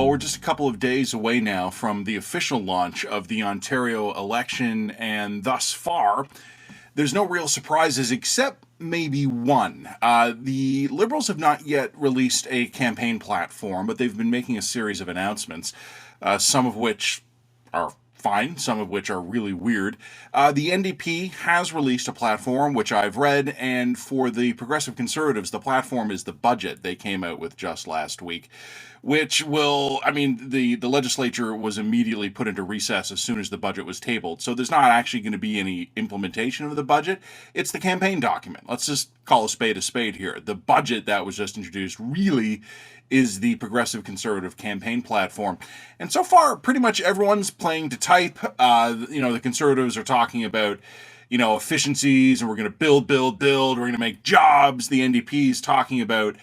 Well, we're just a couple of days away now from the official launch of the Ontario election, and thus far, there's no real surprises except maybe one. The Liberals have not yet released a campaign platform, but they've been making a series of announcements, some of which are fine, some of which are really weird. The NDP has released a platform, which I've read, and for the Progressive Conservatives, the platform is the budget they came out with just last week, which will, the legislature was immediately put into recess as soon as the budget was tabled, so there's not actually going to be any implementation of the budget. It's the campaign document. Let's just call a spade here. The budget that was just introduced really is the Progressive Conservative campaign platform. And so far, pretty much everyone's playing to type. The Conservatives are talking about, efficiencies, and we're going to build. We're going to make jobs. The NDP is talking about,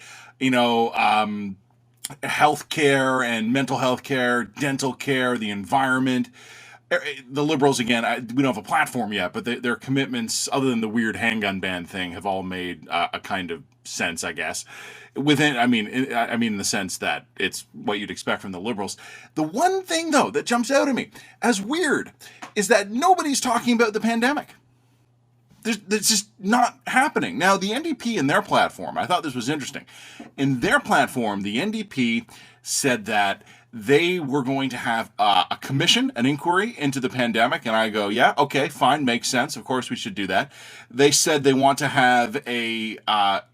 health care and mental health care, dental care, the environment. The Liberals, again, we don't have a platform yet, but their commitments, other than the weird handgun ban thing, have all made a kind of sense, I guess. In the sense that it's what you'd expect from the Liberals. The one thing, though, that jumps out at me as weird is that nobody's talking about the pandemic. It's just not happening. Now, the NDP in their platform, I thought this was interesting. In their platform, the NDP said that they were going to have a commission, an inquiry into the pandemic. And I go, yeah, okay, fine, makes sense. Of course, we should do that. They said they want to have a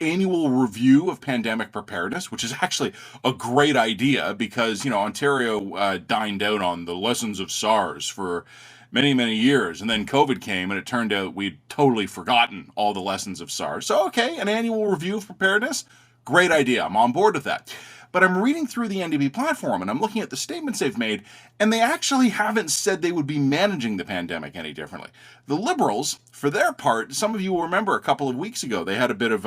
annual review of pandemic preparedness, which is actually a great idea because, Ontario dined out on the lessons of SARS for many, many years. And then COVID came, and it turned out we'd totally forgotten all the lessons of SARS. So, okay, an annual review of preparedness, great idea. I'm on board with that. But I'm reading through the NDP platform, and I'm looking at the statements they've made, and they actually haven't said they would be managing the pandemic any differently. The Liberals, for their part, some of you will remember a couple of weeks ago, they had a bit of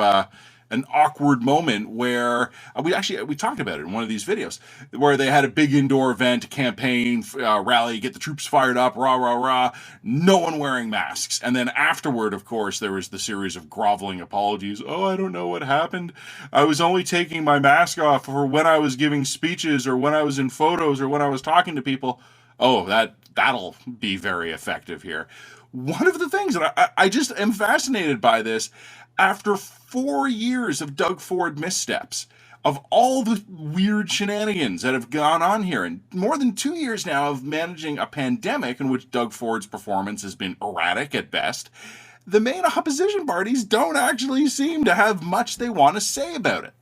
an awkward moment where we talked about it in one of these videos, where they had a big indoor event, campaign, rally, get the troops fired up, rah, rah, rah, no one wearing masks. And then afterward, of course, there was the series of groveling apologies. Oh, I don't know what happened. I was only taking my mask off for when I was giving speeches or when I was in photos or when I was talking to people. Oh, that'll be very effective here. One of the things that I just am fascinated by this, after 4 years of Doug Ford missteps, of all the weird shenanigans that have gone on here, and more than 2 years now of managing a pandemic in which Doug Ford's performance has been erratic at best, the main opposition parties don't actually seem to have much they want to say about it.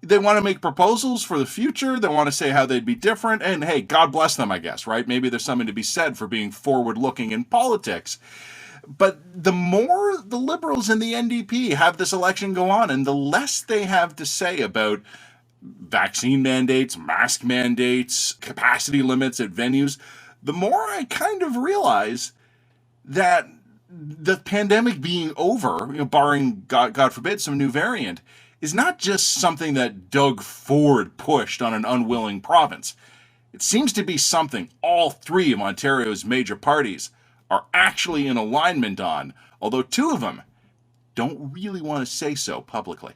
They want to make proposals for the future. They want to say how they'd be different. And hey, God bless them, I guess, right? Maybe there's something to be said for being forward-looking in politics. But the more the Liberals and the NDP have this election go on, and the less they have to say about vaccine mandates, mask mandates, capacity limits at venues, the more I kind of realize that the pandemic being over, barring, God forbid, some new variant, is not just something that Doug Ford pushed on an unwilling province. It seems to be something all three of Ontario's major parties are actually in alignment on, although two of them don't really want to say so publicly.